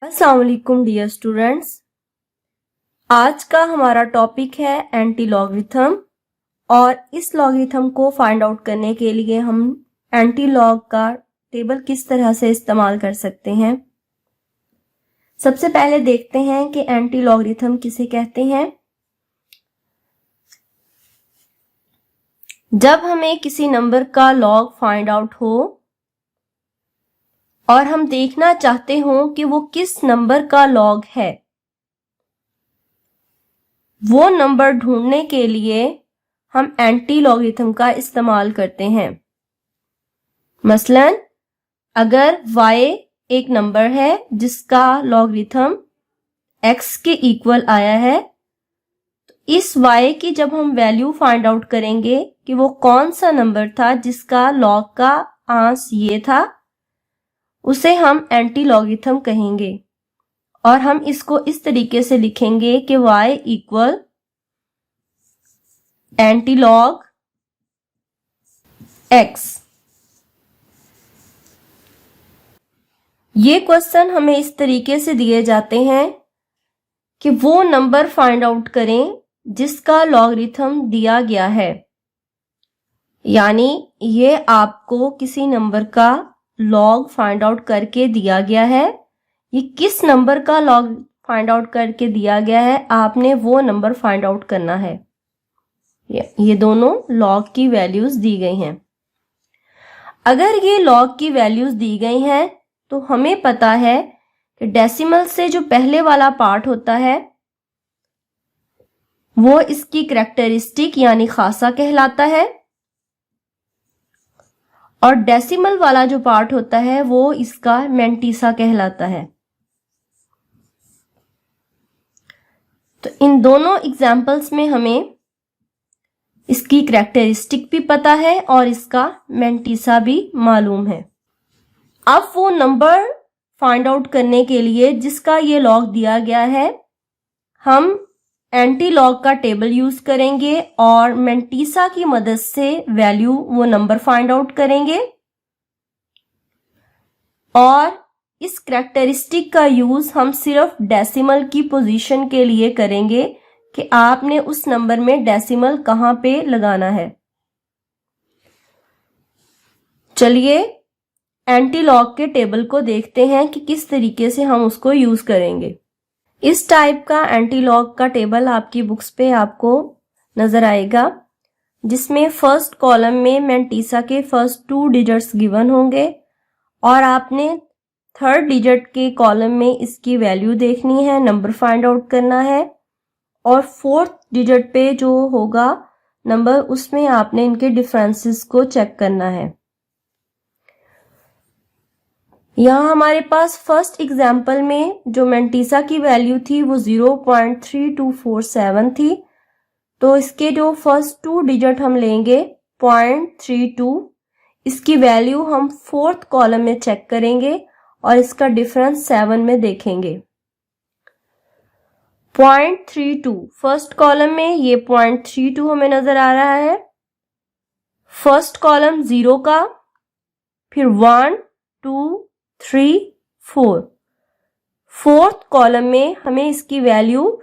अस्सलाम वालेकुम dear students. आज का हमारा टॉपिक है एंटी लॉगरिथम और इस लॉगरिथम को फाइंड आउट करने के लिए हम एंटी लॉग का टेबल किस तरह से इस्तेमाल कर सकते हैं। सबसे पहले देखते हैं कि एंटी लॉगरिथम किसे कहते हैं। जब हमें किसी नंबर का लॉग फाइंड आउट हो और हम देखना चाहते हो कि वो किस नंबर का लॉग है, वो नंबर ढूंढने के लिए हम एंटी लॉगरिथम का इस्तेमाल करते हैं। मसलन अगर y एक नंबर है जिसका लॉगरिथम x के इक्वल आया है, तो इस y की जब हम वैल्यू फाइंड आउट करेंगे कि वो कौन सा नंबर था जिसका लॉग का आंस ये था, उसे हम एंटी लॉगरिथम कहेंगे। और हम इसको इस तरीके से लिखेंगे कि y equal anti log x। ये क्वेश्चन हमें इस तरीके से दिए जाते हैं कि वो नंबर फाइंड आउट करें जिसका लॉगरिथम दिया गया है। यानी ये आपको किसी नंबर का लॉग फाइंड आउट करके दिया गया है। ये किस नंबर का लॉग फाइंड आउट करके दिया गया है, आपने वो नंबर फाइंड आउट करना है। ये दोनों लॉग की वैल्यूज दी गई हैं। अगर ये लॉग की वैल्यूज दी गई हैं तो हमें पता है कि डेसिमल से जो पहले वाला पार्ट होता है वो इसकी करैक्टरिस्टिक यानी खासा कहलाता है और डेसिमल वाला जो पार्ट होता है वो इसका मैंटीसा कहलाता है। तो इन दोनों एग्जाम्पल्स में हमें इसकी करैक्टरिस्टिक भी पता है और इसका मैंटीसा भी मालूम है। अब वो नंबर फाइंड आउट करने के लिए जिसका ये लॉग दिया गया है, हम एंटी लॉग का टेबल यूज करेंगे और मैंटीसा की मदद से वैल्यू वो नंबर फाइंड आउट करेंगे। और इस करैक्टरिस्टिक का यूज हम सिर्फ डेसिमल की पोजीशन के लिए करेंगे कि आपने उस नंबर में डेसिमल कहां पे लगाना है। चलिए एंटी लॉग के टेबल को देखते हैं कि किस तरीके से हम उसको यूज करेंगे। इस टाइप का एंटी लॉग का टेबल आपकी बुक्स पे आपको नजर आएगा, जिसमें फर्स्ट कॉलम में मैंटीसा के फर्स्ट 2 डिजिट्स गिवन होंगे और आपने थर्ड डिजिट के कॉलम में इसकी वैल्यू देखनी है, नंबर फाइंड आउट करना है। और फोर्थ डिजिट पे जो होगा नंबर, उसमें आपने इनके डिफरेंसेस को चेक करना है। यहाँ हमारे पास फर्स्ट एग्जाम्पल में जो मैंटीसा की वैल्यू थी वो 0.3247 थी। तो इसके जो फर्स्ट 2 डिजिट हम लेंगे 0.32, इसकी वैल्यू हम फोर्थ कॉलम में चेक करेंगे और इसका डिफरेंस 7 में देखेंगे। 0.32 फर्स्ट कॉलम में ये 0.32 हमें नजर आ रहा है। फर्स्ट कॉलम 0 का, फिर 1 2 3 4। फोर्थ कॉलम में हमें इसकी वैल्यू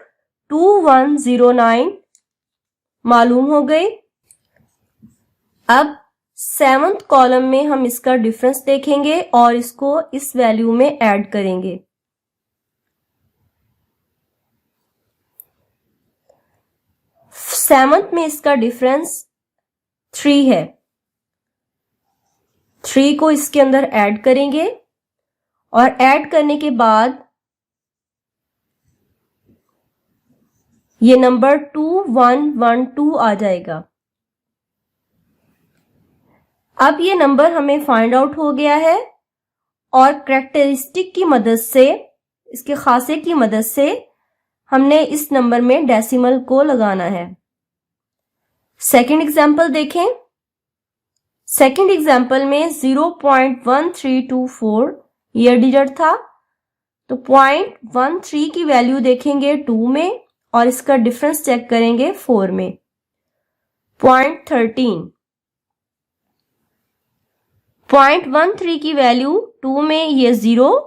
2109 मालूम हो गई। अब 7th कॉलम में हम इसका डिफरेंस देखेंगे और इसको इस वैल्यू में ऐड करेंगे। सेवंथ में इसका डिफरेंस 3 है। 3 को इसके अंदर ऐड करेंगे और ऐड करने के बाद ये नंबर 2112 आ जाएगा। अब ये नंबर हमें फाइंड आउट हो गया है और करैक्टरिस्टिक की मदद से, इसके खासे की मदद से हमने इस नंबर में डेसिमल को लगाना है। सेकंड एग्जाम्पल देखें। सेकंड एग्जाम्पल में 0.1324 ये डिजिट था, तो 0.13 की वैल्यू देखेंगे 2 में और इसका डिफरेंस चेक करेंगे 4 में। 0.13 0.13 की वैल्यू 2 में ये 0,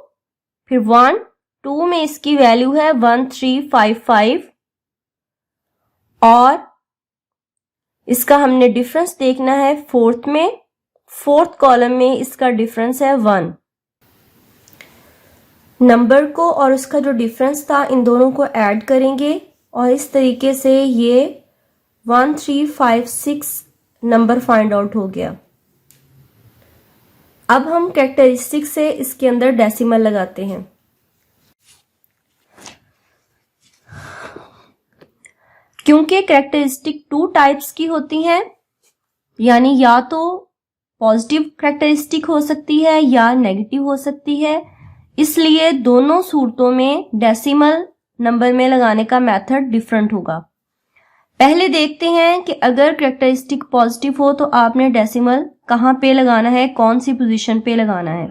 फिर 1 2 में इसकी वैल्यू है 1355 और इसका हमने डिफरेंस देखना है फोर्थ में। फोर्थ कॉलम में इसका डिफरेंस है 1। नंबर को और उसका जो डिफरेंस था इन दोनों को ऐड करेंगे और इस तरीके से ये 1356 नंबर फाइंड आउट हो गया। अब हम कैरेक्टरिस्टिक से इसके अंदर डेसिमल लगाते हैं। क्योंकि कैरेक्टरिस्टिक 2 टाइप्स की होती हैं, यानी या तो पॉजिटिव कैरेक्टरिस्टिक हो सकती है या नेगेटिव हो सकती है, इसलिए दोनों सूरतों में डेसिमल नंबर में लगाने का मेथड डिफरेंट होगा। पहले देखते हैं कि अगर कैरेक्टरिस्टिक पॉजिटिव हो तो आपने डेसिमल कहाँ पे लगाना है, कौन सी पोजीशन पे लगाना है।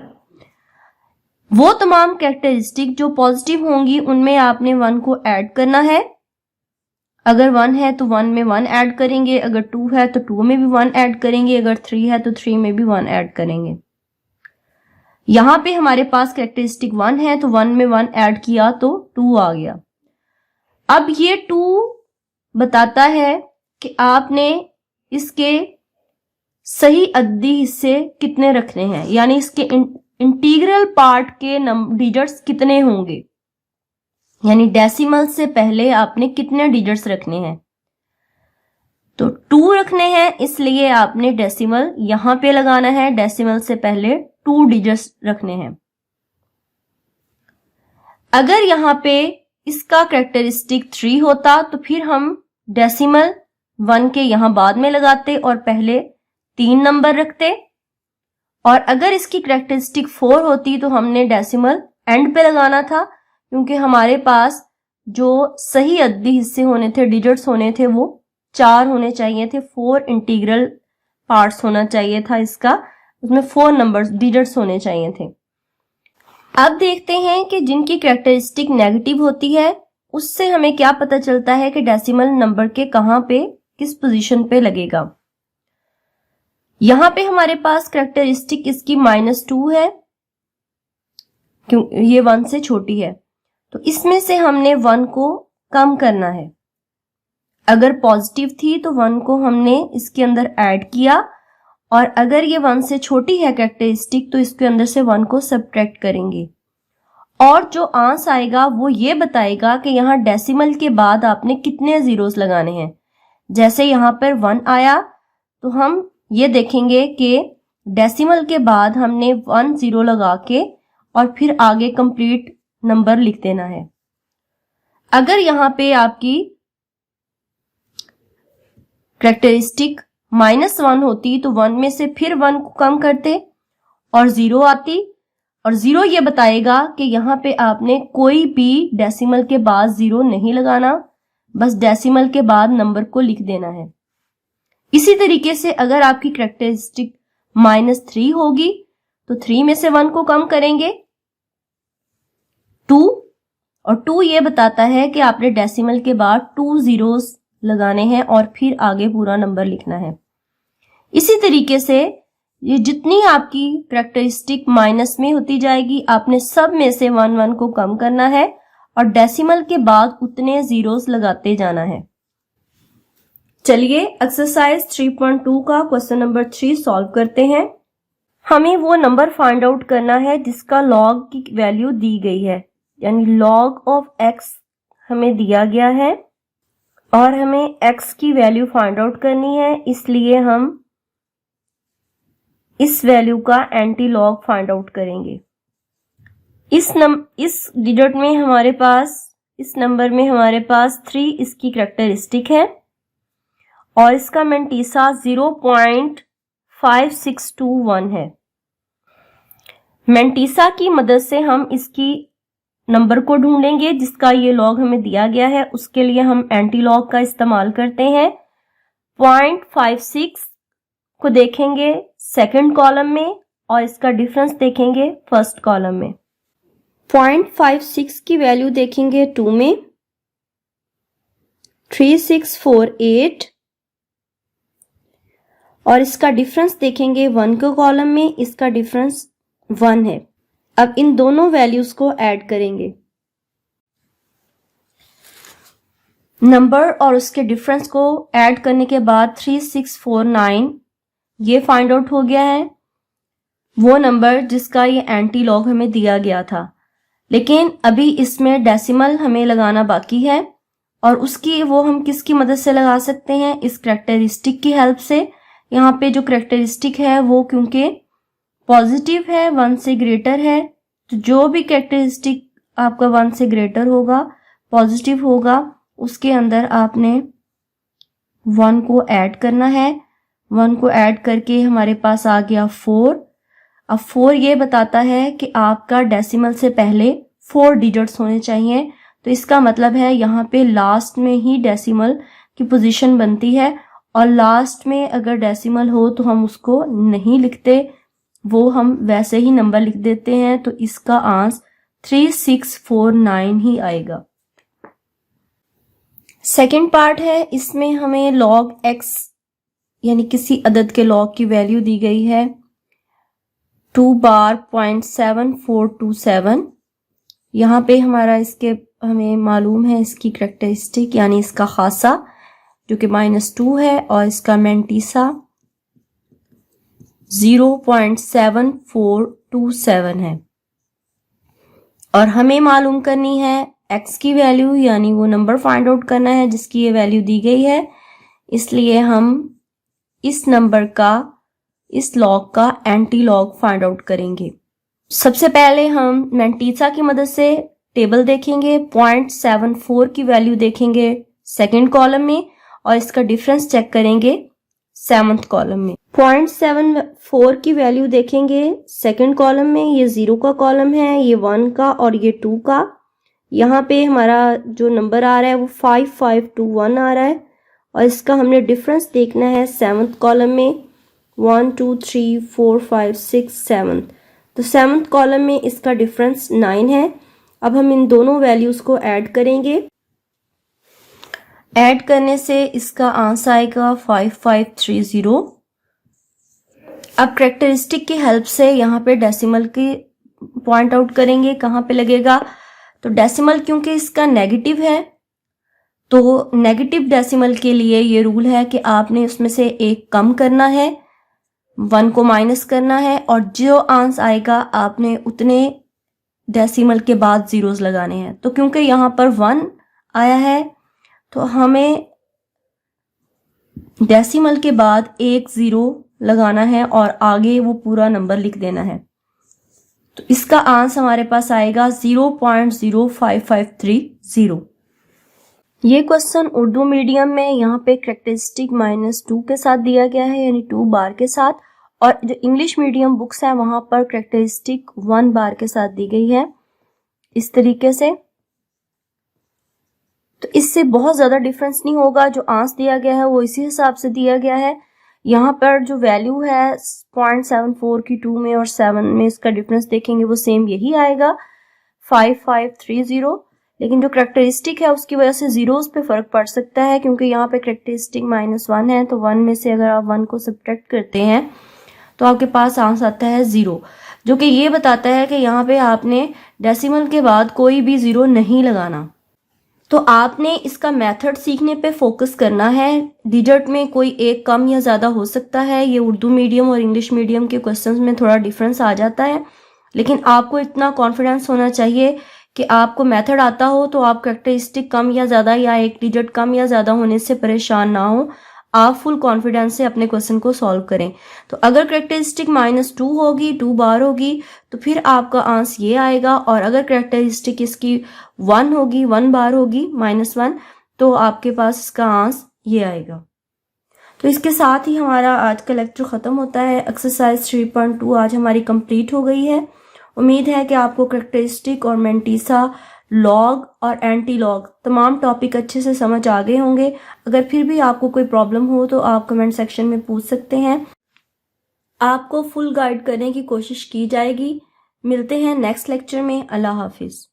वो तमाम कैरेक्टरिस्टिक जो पॉजिटिव होंगी उनमें आपने 1 को ऐड करना है। अगर 1 है तो 1 में 1 ऐड करेंगे, अगर 2 है तो 2 में भी 1 ऐड करेंगे, अगर 3 है तो 3 में भी 1 ऐड करेंगे। यहां पे हमारे पास कैरेक्टरिस्टिक 1 है तो 1 में 1 ऐड किया तो 2 आ गया। अब ये 2 बताता है कि आपने इसके सही अद्दी हिस्से कितने रखने हैं, यानी इसके इंटीग्रल पार्ट के डिजिट्स कितने होंगे, यानी डेसिमल से पहले आपने कितने डिजिट्स रखने हैं। तो 2 रखने हैं, इसलिए आपने डेसिमल यहां पे लगाना है। डेसिमल से पहले 2 डिजिट्स रखने हैं। अगर यहां पे इसका कैरेक्टरिस्टिक 3 होता तो फिर हम डेसिमल 1 के यहां बाद में लगाते और पहले 3 नंबर रखते। और अगर इसकी कैरेक्टरिस्टिक 4 होती तो हमने डेसिमल एंड पे लगाना था, क्योंकि हमारे पास जो सही अद्दी हिस्से होने थे, डिजिट्स होने थे, वो 4 होने चाहिए थे। 4 इंटीग्रल पार्ट्स होना चाहिए था इसका, उसमें 4 नंबर्स डिजिट्स होने चाहिए थे। अब देखते हैं कि जिनकी कैरेक्टरिस्टिक नेगेटिव होती है उससे हमें क्या पता चलता है कि डेसिमल नंबर के कहां पे, किस पोजीशन पे लगेगा। यहां पे हमारे पास कैरेक्टरिस्टिक इसकी -2 है, क्यों ये 1 से छोटी है, तो इसमें से हमने 1 को कम करना है। अगर पॉजिटिव थी तो 1 को हमने इसके अंदर ऐड किया, और अगर ये 1 से छोटी है कैरेक्टरिस्टिक तो इसके अंदर से 1 को सब्ट्रैक्ट करेंगे। और जो आंसर आएगा वो ये बताएगा कि यहाँ डेसिमल के बाद आपने कितने जीरोस लगाने हैं। जैसे यहाँ पर 1 आया तो हम ये देखेंगे कि डेसिमल के बाद हमने 1 0 लगा के और फिर आगे कंप्लीट नंबर लिख देना है। अगर यहाँ पे आपकी कैरेक्टरिस्टिक -1 होती तो 1 में से फिर 1 को कम करते और 0 आती, और 0 ये बताएगा कि यहाँ पे आपने कोई भी डेसिमल के बाद 0 नहीं लगाना, बस डेसिमल के बाद नंबर को लिख देना है। इसी तरीके से अगर आपकी कैरेक्टरिस्टिक -3 होगी तो 3 में से 1 को कम करेंगे 2, और 2 ये बताता है कि आपने डेसिमल के बाद 2 जीरोस लगाने हैं और फिर आगे पूरा नंबर लिखना है। इसी तरीके से ये जितनी आपकी कैरेक्टरिस्टिक माइनस में होती जाएगी आपने सब में से 1 को कम करना है और डेसिमल के बाद उतने जीरोस लगाते जाना है। चलिए एक्सरसाइज 3.2 का क्वेश्चन नंबर 3 सॉल्व करते हैं। हमें वो नंबर फाइंड आउट करना है जिसका लॉग की वैल्यू दी गई है, यानी लॉग ऑफ x हमें दिया गया है और हमें x की वैल्यू फाइंड आउट करनी है, इसलिए हम इस वैल्यू का एंटी लॉग फाइंड आउट करेंगे। इस डिजिट में हमारे पास, इस नंबर में हमारे पास 3 इसकी कैरेक्टरिस्टिक है और इसका मेंटीसा 0.5621 है। मेंटीसा की मदद से हम इसकी नंबर को ढूंढेंगे जिसका ये लॉग हमें दिया गया है। उसके लिए हम एंटी लॉग का इस्तेमाल करते हैं। 0.56 को देखेंगे सेकंड कॉलम में और इसका डिफरेंस देखेंगे फर्स्ट कॉलम में। 0.56 की वैल्यू देखेंगे 2 में 3648 और इसका डिफरेंस देखेंगे 1 के कॉलम में, इसका डिफरेंस 1 है। अब इन दोनों वैल्यूज को ऐड करेंगे नंबर और उसके डिफरेंस को ऐड करने के बाद 3649 ये फाइंड आउट हो गया है, वो नंबर जिसका ये एंटी लॉग हमें दिया गया था। लेकिन अभी इसमें डेसिमल हमें लगाना बाकी है, और उसकी वो हम किसकी मदद से लगा सकते हैं, इस करेक्टरिस्टिक की हेल्प से। यहाँ पे जो करेक्टरिस्टिक है वो क्योंकि पॉजिटिव है, 1 से ग्रेटर है, तो जो भी करेक्टरिस्टिक आपका 1 से ग्रेटर होगा, पॉजिटिव होगा, उसके अंदर आपने 1 को ऐड करना है। 1 को ऐड करके हमारे पास आ गया 4। अब 4 ये बताता है कि आपका डेसिमल से पहले 4 डिजिट्स होने चाहिए, तो इसका मतलब है यहाँ पे लास्ट में ही डेसिमल की पोजीशन बनती है, और लास्ट में अगर डेसिमल हो तो हम उसको नहीं लिखते, वो हम वैसे ही नंबर लिख देते हैं। तो इसका आंसर 3649 ही आएगा। सेकंड पार्ट है, इसमें हमें लॉग x यानी किसी अदद के लॉग की वैल्यू दी गई है 2 बार 0.7427। यहाँ पे हमारा इसके हमें मालूम है इसकी करेक्टरिस्टिक यानी इसका खासा जो कि -2 है, और इसका मैंटीसा 0.7427 है। और हमें मालूम करनी है x की वैल्यू, यानी वो नंबर फाइंड आउट करना है जिसकी ये वैल्यू दी गई है। इसलिए हम इस नंबर का, इस लॉग का एंटी लॉग फाइंड आउट करेंगे। सबसे पहले हम मैंटीसा की मदद से टेबल देखेंगे, 0.74 की वैल्यू देखेंगे सेकंड कॉलम में, और इसका डिफरेंस चेक करेंगे 7th कॉलम में। 0.74 की वैल्यू देखेंगे सेकंड कॉलम में, ये 0 का कॉलम है, ये 1 का और ये 2 का। यहाँ पे हमारा जो नंबर आ रहा है वो 5521 आ रहा है, और इसका हमने डिफरेंस देखना है 7th कॉलम में, 1 2 3 4 5 6 7। तो 7th कॉलम में इसका डिफरेंस 9 है। अब हम इन दोनों वैल्यूज को ऐड करेंगे। ऐड करने से इसका आंसर आएगा 5530। अब करेक्टरिस्टिक की हेल्प से यहाँ पे डेसिमल की पॉइंट आउट करेंगे कहाँ पे लगेगा। तो डेसिमल क्योंकि इसका नेगेटिव है, तो नेगेटिव डेसिमल के लिए ये रूल है कि आपने उसमें से एक कम करना है, 1 को माइनस करना है, और जो आंसर आएगा आपने उतने डेसिमल के बाद जीरोस लगाने हैं। तो क्योंकि यहाँ पर 1 आया है तो हमें डेसिमल के बाद एक 0 लगाना है और आगे वो पूरा नंबर लिख देना है। तो इसका आंसर हमारे पास आएगा 0.05530। ये क्वेश्चन उर्दू मीडियम में यहाँ पे करेक्टरिस्टिक -2 के साथ दिया गया है, यानी 2 बार के साथ, और जो इंग्लिश मीडियम बुक्स है वहां पर करेक्टरिस्टिक 1 बार के साथ दी गई है इस तरीके से। तो इससे बहुत ज्यादा डिफरेंस नहीं होगा, जो आंसर दिया गया है वो इसी हिसाब से दिया गया है। यहाँ पर जो वैल्यू है 0.74 की 2 में और 7 में, इसका डिफरेंस देखेंगे वो सेम यही आएगा 5530। लेकिन जो करेक्टरिस्टिक है उसकी वजह से जीरोस पे फर्क पड़ सकता है, क्योंकि यहाँ पे करेक्टरिस्टिक -1 है, तो 1 में से अगर आप 1 को सब्ट्रैक्ट करते हैं तो आपके पास आंसर आता है 0, जो कि ये बताता है कि यहाँ पे आपने डेसिमल के बाद कोई भी 0 नहीं लगाना। तो आपने इसका मेथड सीखने पे फोकस करना है। डिजिट में कोई एक कम या ज़्यादा हो सकता है, ये उर्दू मीडियम और इंग्लिश मीडियम के क्वेश्चंस में थोड़ा डिफरेंस आ जाता है, लेकिन आपको इतना कॉन्फिडेंस होना चाहिए कि आपको मेथड आता हो तो आप करेक्टरिस्टिक कम या ज़्यादा या एक डिजिट कम या ज़्यादा होने से परेशान ना हो, आप फुल कॉन्फिडेंस से अपने क्वेश्चन को सॉल्व करें। तो अगर करेक्टरिस्टिक -2 होगी, 2 बार होगी, तो फिर आपका आंसर ये आएगा, और अगर करेक्टरिस्टिक इसकी 1 होगी, 1 बार होगी -1, तो आपके पास इसका आंसर ये आएगा। तो इसके साथ ही हमारा आज का लेक्चर ख़त्म होता है। एक्सरसाइज 3.2 आज हमारी कंप्लीट हो गई है। उम्मीद है कि आपको करेक्टरिस्टिक और मैंटीसा, लॉग और एंटी लॉग तमाम टॉपिक अच्छे से समझ आ गए होंगे। अगर फिर भी आपको कोई प्रॉब्लम हो तो आप कमेंट सेक्शन में पूछ सकते हैं, आपको फुल गाइड करने की कोशिश की जाएगी। मिलते हैं नेक्स्ट लेक्चर में। अल्लाह हाफिज।